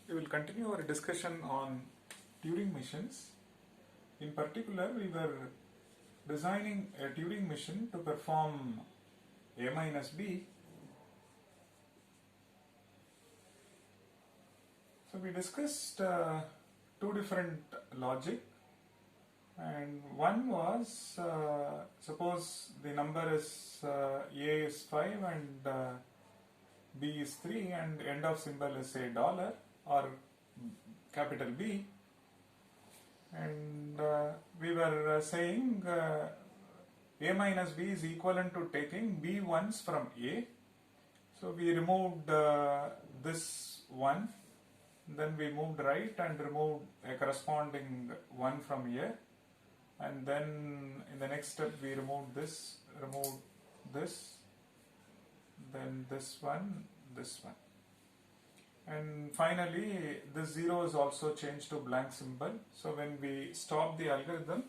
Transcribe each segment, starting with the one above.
We will continue our discussion on Turing machines. In particular, we were designing a Turing machine to perform A minus B. So we discussed two different logic, and one was suppose the number is A is 5 and B is 3 and end of symbol is say dollar or capital B, and we were saying A minus B is equivalent to taking B ones from A. So we removed this one, then we moved right and removed a corresponding one from here, and then in the next step we removed this, then this one, and finally this 0 is also changed to blank symbol. So when we stop the algorithm,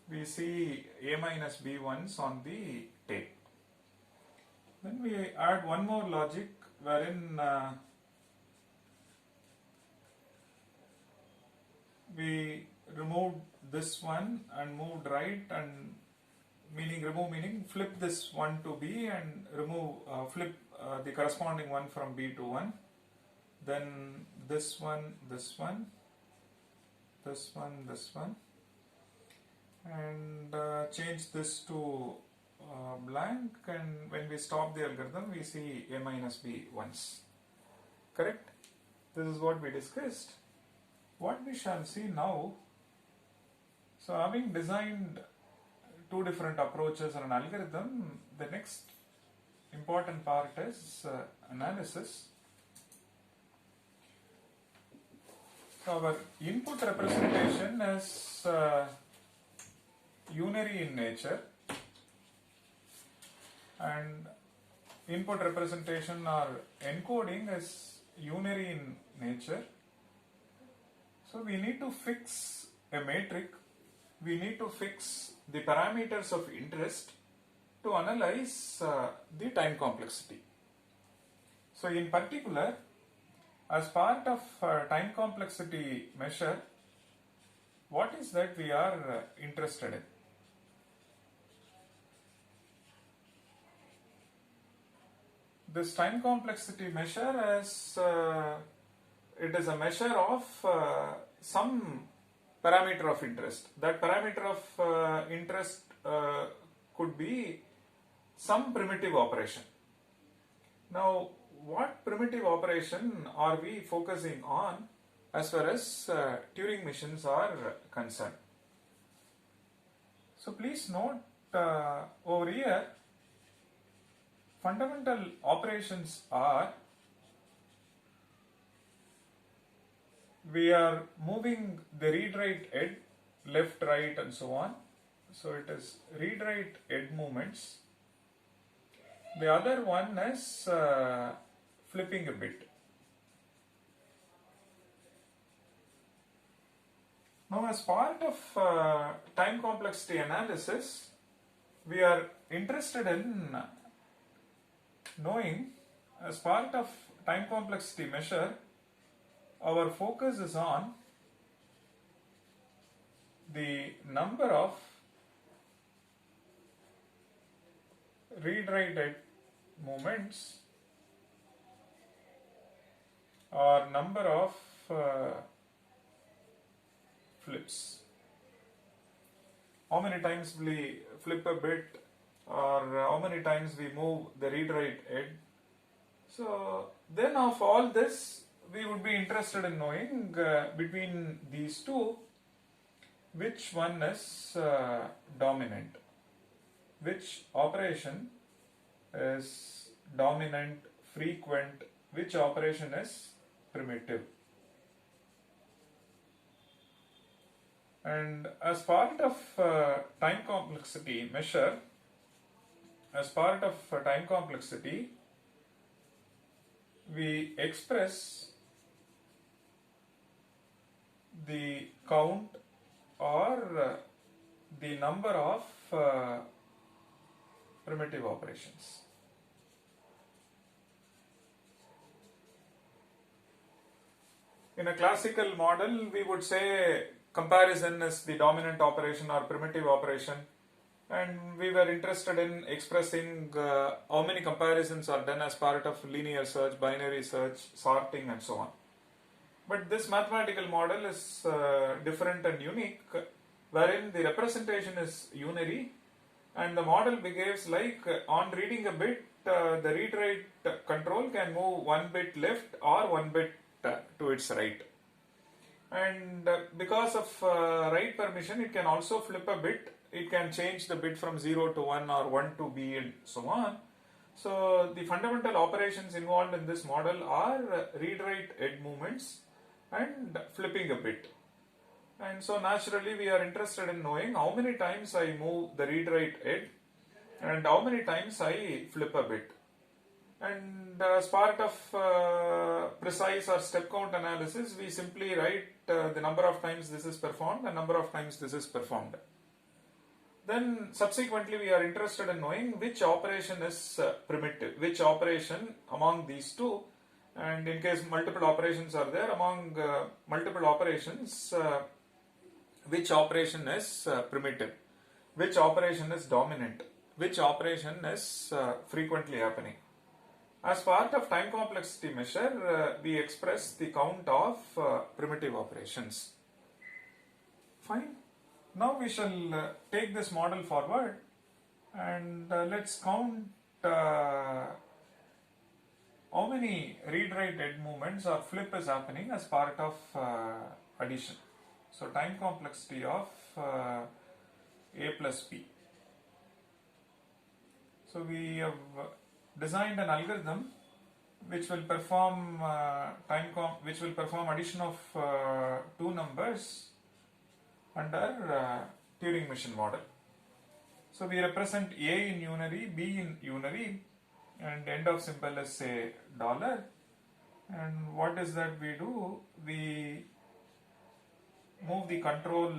we see A minus B ones on the tape. Then we add one more logic wherein we removed this one and moved right, and remove meaning flip this 1 to B and remove flip the corresponding one from B to 1, then this one, and change this to blank, and when we stop the algorithm we see A minus B once. Correct? This is what we discussed. What we shall see now, so having designed two different approaches on an algorithm, the next important part is analysis. So our input representation is unary in nature, and input representation or encoding is unary in nature. So we need to fix a matrix, we need to fix the parameters of interest to analyze the time complexity. So in particular, as part of time complexity measure, what is that we are interested in? This time complexity measure is it is a measure of some parameter of interest. That parameter of interest could be some primitive operation. Now, what primitive operation are we focusing on as far as Turing machines are concerned? So please note over here, fundamental operations are, we are moving the read-write head left, right and so on. So it is read-write head movements. The other one is flipping a bit. Now as part of time complexity analysis, we are interested in knowing, as part of time complexity measure, our focus is on the number of read-write head movements or number of flips. How many times we flip a bit, or how many times we move the read-write head. So then of all this, we would be interested in knowing between these two, which one is dominant, which operation is dominant, frequent, which operation is primitive. And as part of time complexity measure, we express the count or the number of primitive operations. In a classical model, we would say comparison is the dominant operation or primitive operation, and we were interested in expressing how many comparisons are done as part of linear search, binary search, sorting, and so on. But this mathematical model is different and unique, wherein the representation is unary, and the model behaves like on reading a bit, the read write control can move one bit left or one bit to its right. And because of write permission, it can also flip a bit. It can change the bit from 0 to 1 or 1 to B and so on. So the fundamental operations involved in this model are read write head movements and flipping a bit. And so naturally we are interested in knowing how many times I move the read write head and how many times I flip a bit. And as part of precise or step count analysis, we simply write the number of times this is performed and number of times this is performed. Then subsequently we are interested in knowing which operation is primitive, which operation among these two, and in case multiple operations are there, among multiple operations, which operation is primitive, which operation is dominant, which operation is frequently happening. As part of time complexity measure, we express the count of primitive operations. Fine. Now we shall take this model forward and let's count how many read-write head movements or flip is happening as part of addition. So time complexity of A plus B. So we have designed an algorithm which will perform addition of two numbers under Turing machine model. So we represent A in unary, B in unary, and end of symbol is say dollar. And what is that we do? We move the control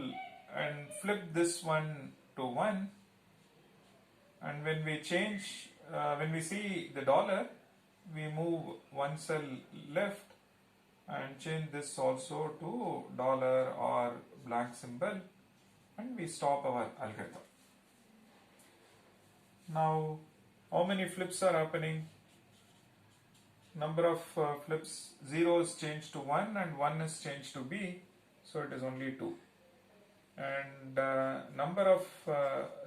and flip this one to 1, and when we change, when we see the dollar, we move one cell left and change this also to dollar or blank symbol, and we stop our algorithm. Now, how many flips are happening? Number of flips, 0 is changed to 1 and 1 is changed to B, so it is only 2. And number of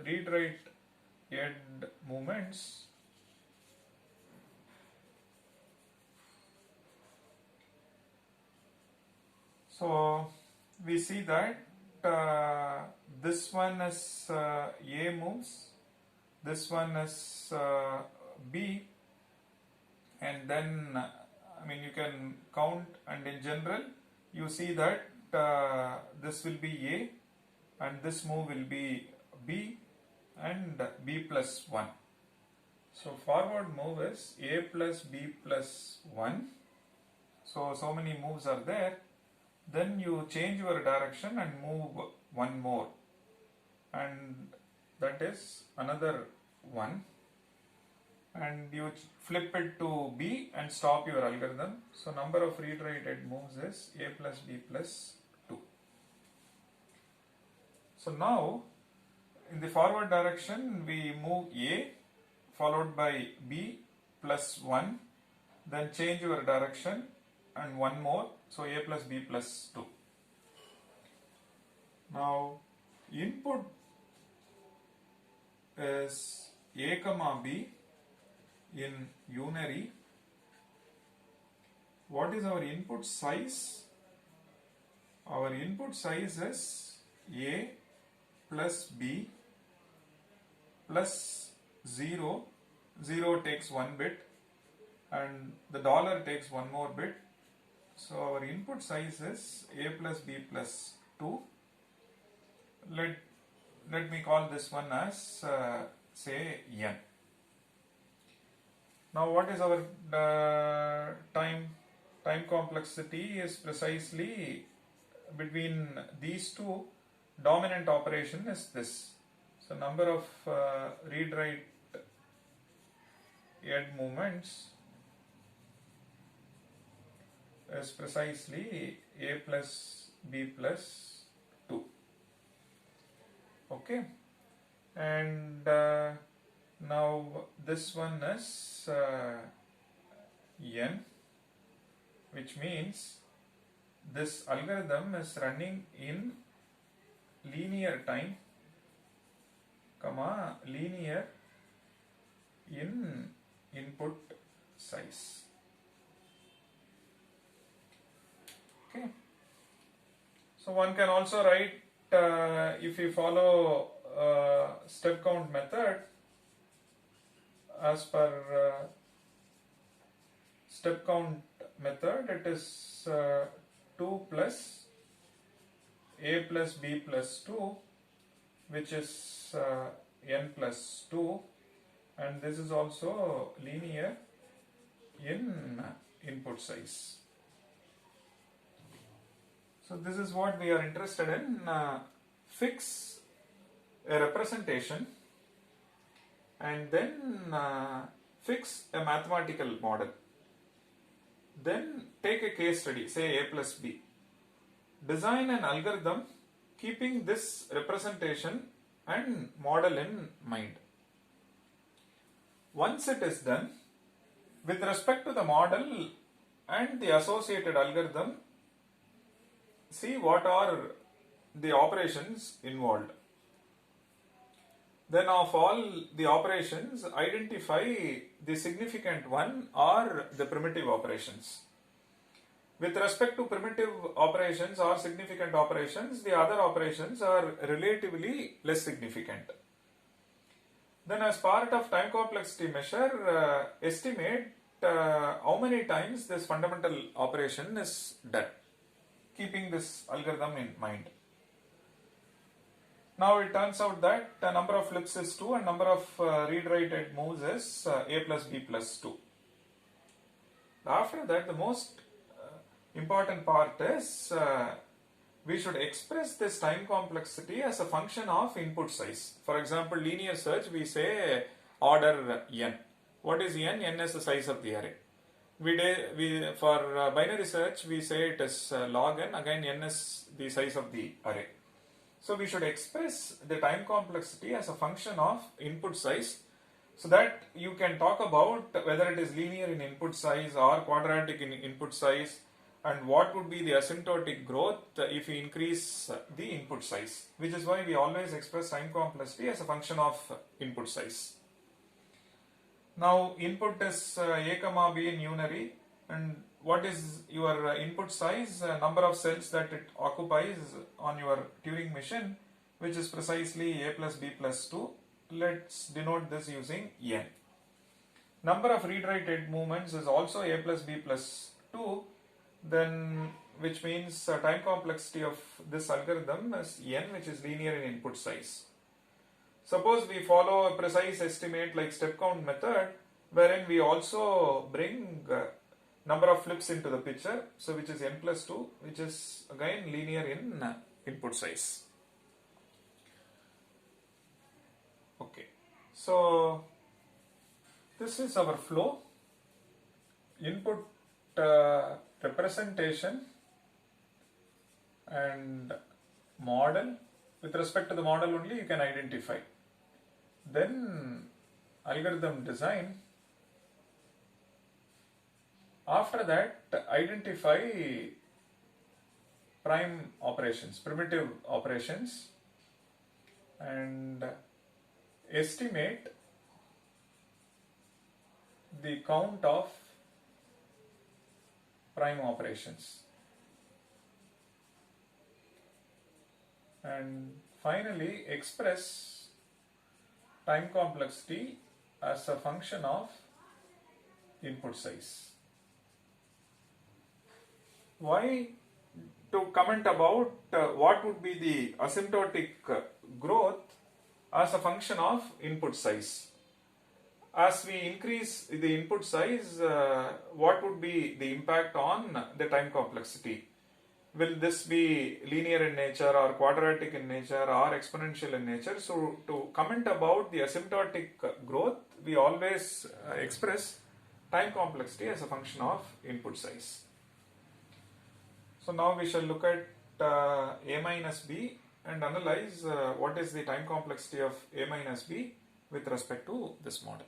read-write head movements, so we see that this one is A moves, this one is B, and then you can count, and in general you see that this will be A and this move will be B and B plus 1. So forward move is A plus B plus 1. So many moves are there. Then you change your direction and move one more, and that is another 1, and you flip it to B and stop your algorithm. So number of read-write head moves is A plus B plus 2. So now in the forward direction we move A followed by B plus 1, then change your direction and one more, so A plus B plus 2. Now input is A comma B in unary. What is our input size? Our input size is A plus B plus 0. 0 takes one bit and the dollar takes one more bit. So our input size is A plus B plus 2. Let me call this one as say N. Now what is our time complexity is precisely between these two. Dominant operation is this. So number of read-write head movements is precisely a plus b plus 2. Okay, and now this one is n, which means this algorithm is running in linear time, comma linear in input size. Okay, so one can also write, if you follow step count method, as per step count method, it is 2 plus a plus b plus 2, which is n plus 2, and this is also linear in input size. So this is what we are interested in. Fix a representation and then fix a mathematical model. Then take a case study, say a plus b. Design an algorithm keeping this representation and model in mind. Once it is done, with respect to the model and the associated algorithm, see what are the operations involved. Then of all the operations, identify the significant one or the primitive operations. With respect to primitive operations or significant operations, the other operations are relatively less significant. Then as part of time complexity measure, estimate how many times this fundamental operation is done, keeping this algorithm in mind. Now it turns out that the number of flips is 2 and number of read-write moves is a plus b plus 2. After that, the most important part is we should express this time complexity as a function of input size. For example, linear search, we say order n. What is n? N is the size of the array. For binary search, we say it is log n. Again, n is the size of the array. So we should express the time complexity as a function of input size, so that you can talk about whether it is linear in input size or quadratic in input size, and what would be the asymptotic growth if we increase the input size, which is why we always express time complexity as a function of input size. Now input is a comma b in unary, and what is your input size? Number of cells that it occupies on your Turing machine, which is precisely a plus b plus 2. Let's denote this using n. Number of read-write movements is also a plus b plus 2, then which means time complexity of this algorithm is n, which is linear in input size. Suppose we follow a precise estimate like step count method, wherein we also bring number of flips into the picture, so which is n plus 2, which is again linear in input size. Okay, so this is our flow. Input representation and model. With respect to the model only you can identify. Then algorithm design. After that, identify prime operations, primitive operations, and estimate the count of prime operations. And finally, express time complexity as a function of input size. Why? To comment about what would be the asymptotic growth as a function of input size. As we increase the input size, what would be the impact on the time complexity? Will this be linear in nature or quadratic in nature or exponential in nature? So to comment about the asymptotic growth, we always express time complexity as a function of input size. So now we shall look at a minus b and analyze what is the time complexity of a minus b with respect to this model.